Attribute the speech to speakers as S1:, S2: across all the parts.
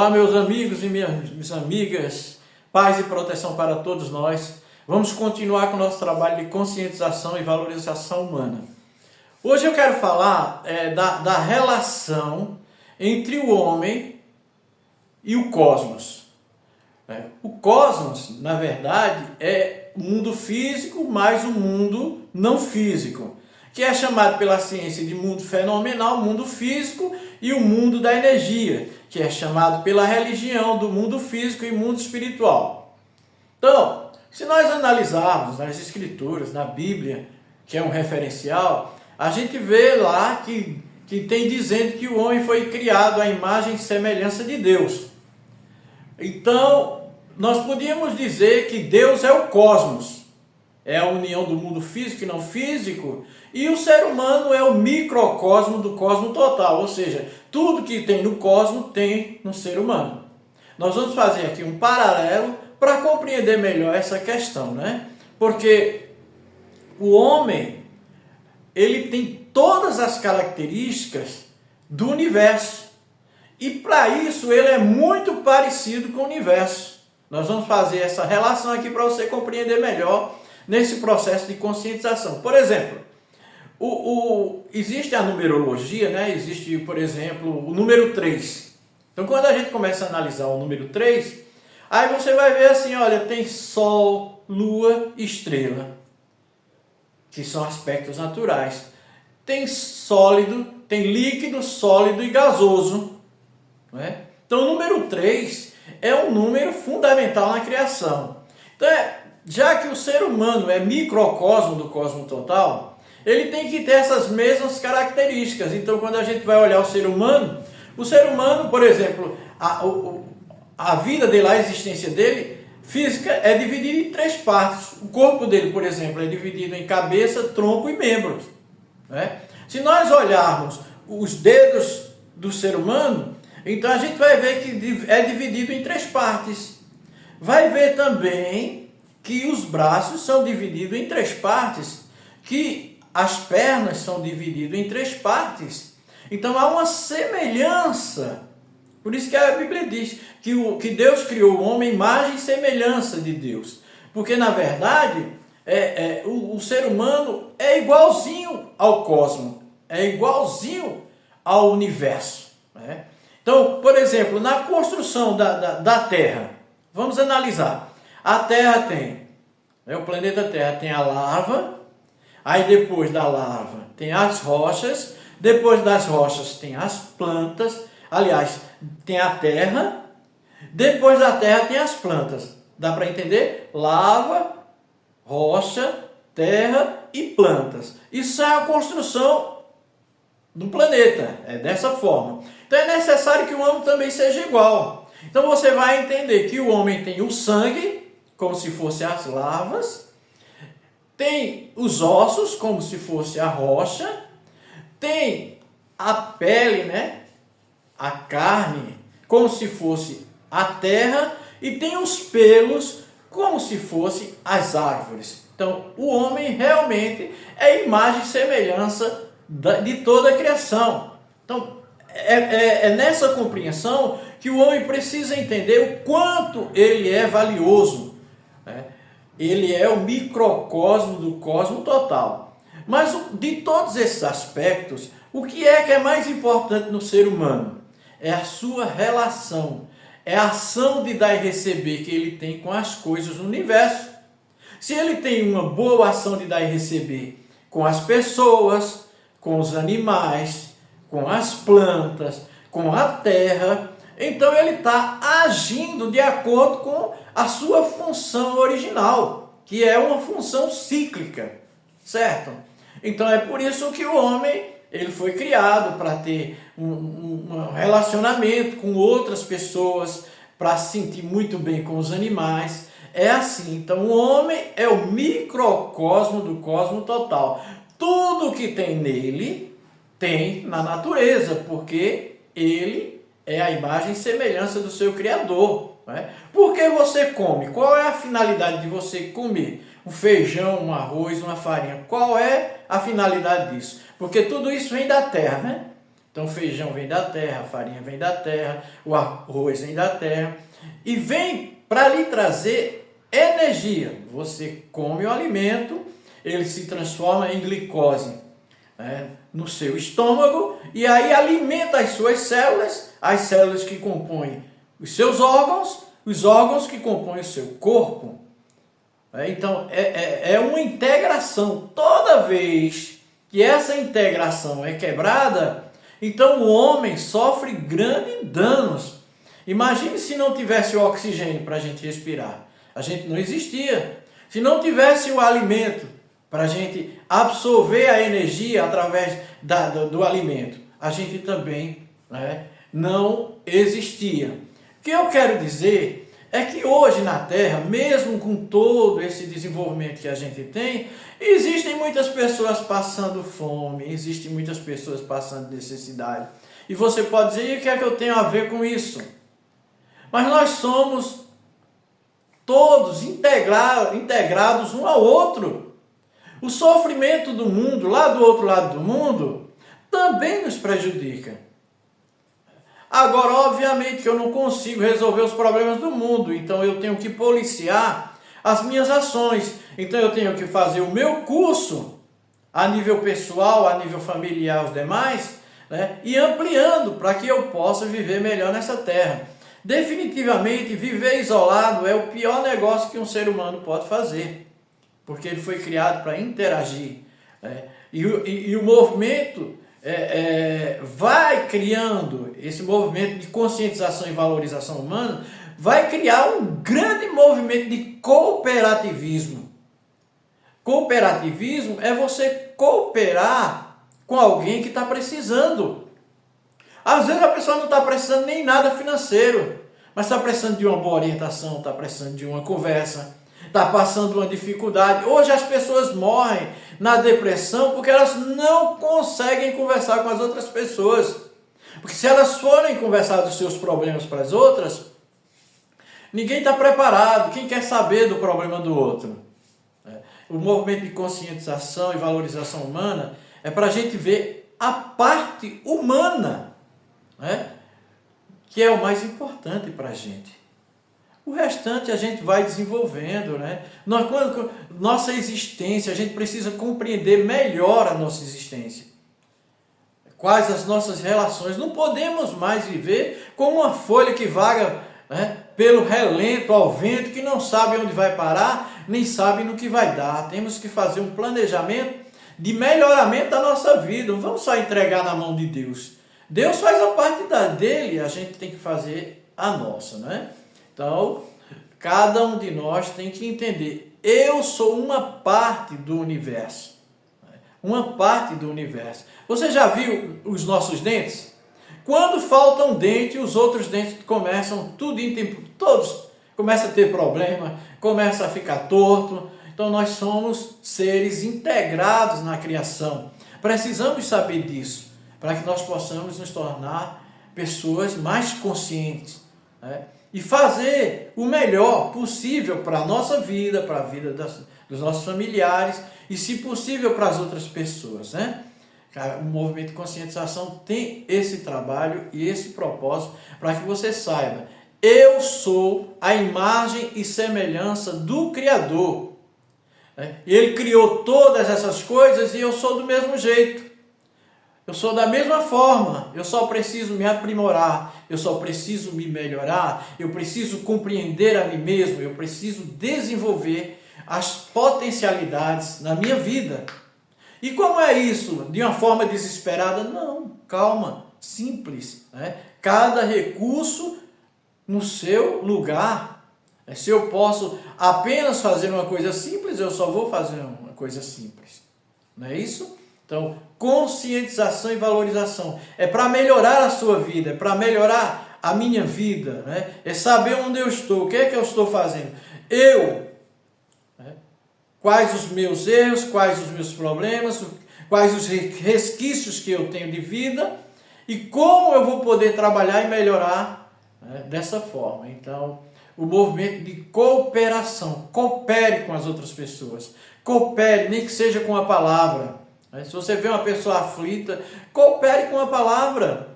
S1: Olá, meus amigos e minhas amigas, paz e proteção para todos nós. Vamos continuar com o nosso trabalho de conscientização e valorização humana. Hoje eu quero falar da relação entre o homem e o cosmos. O cosmos, na verdade, é o mundo físico mais o mundo não físico, que é chamado pela ciência de mundo fenomenal, mundo físico, e o mundo da energia, que é chamado pela religião do mundo físico e mundo espiritual. Então, se nós analisarmos nas escrituras, na Bíblia, que é um referencial, a gente vê lá que tem dizendo que o homem foi criado à imagem e semelhança de Deus. Então, nós podíamos dizer que Deus é o cosmos, é a união do mundo físico e não físico, e o ser humano é o microcosmo do cosmo total, ou seja, tudo que tem no cosmo tem no ser humano. Nós vamos fazer aqui um paralelo para compreender melhor essa questão, né? Porque o homem, ele tem todas as características do universo, e para isso ele é muito parecido com o universo. Nós vamos fazer essa relação aqui para você compreender melhor nesse processo de conscientização. Por exemplo, existe a numerologia, né? Existe, por exemplo, o número 3. Então, quando a gente começa a analisar o número 3, aí você vai ver assim, olha, tem Sol, Lua e Estrela, que são aspectos naturais. Tem sólido, tem líquido, sólido e gasoso. Não é? Então, o número 3 é um número fundamental na criação. Então, já que o ser humano é microcosmo do cosmo total, ele tem que ter essas mesmas características. Então, quando a gente vai olhar o ser humano, por exemplo, a vida dele, a existência dele, física, é dividida em 3 partes. O corpo dele, por exemplo, é dividido em cabeça, tronco e membros. Né? Se nós olharmos os dedos do ser humano, então a gente vai ver que é dividido em 3 partes. Vai ver também que os braços são divididos em 3 partes, que as pernas são divididas em 3 partes. Então há uma semelhança. Por isso que a Bíblia diz que Deus criou o homem imagem e semelhança de Deus. Porque na verdade o ser humano é igualzinho ao cosmos, é igualzinho ao universo. Né? Então, por exemplo, na construção da Terra, vamos analisar. A Terra tem, o planeta Terra tem a lava, aí depois da lava tem as rochas, depois das rochas tem as plantas, aliás, tem a terra, depois da terra tem as plantas. Dá para entender? Lava, rocha, terra e plantas. Isso é a construção do planeta, é dessa forma. Então é necessário que o homem também seja igual. Então você vai entender que o homem tem o sangue, como se fosse as lavas, tem os ossos, como se fosse a rocha, tem a pele, né? A carne, como se fosse a terra, e tem os pelos, como se fossem as árvores. Então, o homem realmente é imagem e semelhança de toda a criação. Então, é nessa compreensão que o homem precisa entender o quanto ele é valioso. Né? Ele é o microcosmo do cosmo total. Mas de todos esses aspectos, o que é mais importante no ser humano? É a sua relação, é a ação de dar e receber que ele tem com as coisas no universo. Se ele tem uma boa ação de dar e receber com as pessoas, com os animais, com as plantas, com a terra, então ele está agindo de acordo com a sua função original, que é uma função cíclica, certo? Então é por isso que o homem ele foi criado para ter um relacionamento com outras pessoas, para se sentir muito bem com os animais. É assim, então o homem é o microcosmo do cosmo total. Tudo que tem nele tem na natureza, porque ele é a imagem e semelhança do seu Criador. Né? Por que você come? Qual é a finalidade de você comer? Um feijão, um arroz, uma farinha. Qual é a finalidade disso? Porque tudo isso vem da terra, né? Então, feijão vem da terra, a farinha vem da terra, o arroz vem da terra e vem para lhe trazer energia. Você come o alimento, ele se transforma em glicose, né, no seu estômago e aí alimenta as suas células, as células que compõem os seus órgãos, os órgãos que compõem o seu corpo. Então, é uma integração. Toda vez que essa integração é quebrada, então o homem sofre grandes danos. Imagine se não tivesse o oxigênio para a gente respirar. A gente não existia. Se não tivesse o alimento para a gente absorver a energia através do alimento, a gente também, né, não existia. O que eu quero dizer é que hoje na Terra, mesmo com todo esse desenvolvimento que a gente tem, existem muitas pessoas passando fome, existem muitas pessoas passando necessidade. E você pode dizer, e o que é que eu tenho a ver com isso? Mas nós somos todos integrados um ao outro. O sofrimento do mundo, lá do outro lado do mundo, também nos prejudica. Agora, obviamente que eu não consigo resolver os problemas do mundo, então eu tenho que policiar as minhas ações. Então eu tenho que fazer o meu curso a nível pessoal, a nível familiar, os demais, né, e ampliando para que eu possa viver melhor nessa terra. Definitivamente, viver isolado é o pior negócio que um ser humano pode fazer, porque ele foi criado para interagir, né? E o movimento vai criando, esse movimento de conscientização e valorização humana, vai criar um grande movimento de cooperativismo. Cooperativismo é você cooperar com alguém que está precisando. Às vezes a pessoa não está precisando nem nada financeiro, mas está precisando de uma boa orientação, está precisando de uma conversa, está passando uma dificuldade. Hoje as pessoas morrem na depressão porque elas não conseguem conversar com as outras pessoas. Porque se elas forem conversar dos seus problemas para as outras, ninguém está preparado. Quem quer saber do problema do outro? O movimento de conscientização e valorização humana é para a gente ver a parte humana, né, que é o mais importante para a gente. O restante a gente vai desenvolvendo, né? Nossa existência, a gente precisa compreender melhor a nossa existência. Quais as nossas relações. Não podemos mais viver como uma folha que vaga, né, pelo relento, ao vento, que não sabe onde vai parar, nem sabe no que vai dar. Temos que fazer um planejamento de melhoramento da nossa vida. Não vamos só entregar na mão de Deus. Deus faz a parte dele, a gente tem que fazer a nossa, né? Então, cada um de nós tem que entender, eu sou uma parte do universo. Uma parte do universo. Você já viu os nossos dentes? Quando falta um dente, os outros dentes começam, todos começam a ter problema, começam a ficar torto. Então, nós somos seres integrados na criação. Precisamos saber disso, para que nós possamos nos tornar pessoas mais conscientes, né? E fazer o melhor possível para a nossa vida, para a vida dos nossos familiares e, se possível, para as outras pessoas, né? O movimento de conscientização tem esse trabalho e esse propósito para que você saiba, eu sou a imagem e semelhança do Criador. Ele criou todas essas coisas e eu sou do mesmo jeito. Eu sou da mesma forma, eu só preciso me aprimorar, eu só preciso me melhorar, eu preciso compreender a mim mesmo, eu preciso desenvolver as potencialidades na minha vida. E como é isso? De uma forma desesperada? Não, calma, simples, né? Cada recurso no seu lugar. Se eu posso apenas fazer uma coisa simples, eu só vou fazer uma coisa simples. Não é isso? Então, conscientização e valorização é para melhorar a sua vida, é para melhorar a minha vida, né? É saber onde eu estou, o que é que eu estou fazendo. Né? Quais os meus erros, quais os meus problemas, quais os resquícios que eu tenho de vida e como eu vou poder trabalhar e melhorar, né, dessa forma. Então, o movimento de cooperação, coopere com as outras pessoas, coopere, nem que seja com a palavra. Se você vê uma pessoa aflita, coopere com a palavra.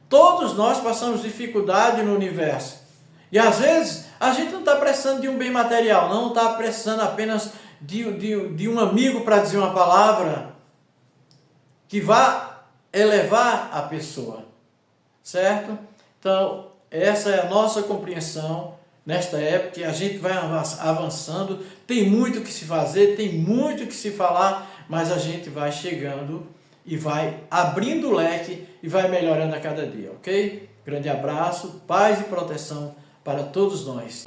S1: Todos nós passamos dificuldade no universo. E às vezes a gente não está precisando de um bem material, não está precisando apenas de um amigo para dizer uma palavra que vá elevar a pessoa. Certo? Então, essa é a nossa compreensão nesta época, que a gente vai avançando, tem muito o que se fazer, tem muito o que se falar, mas a gente vai chegando e vai abrindo o leque e vai melhorando a cada dia, ok? Grande abraço, paz e proteção para todos nós.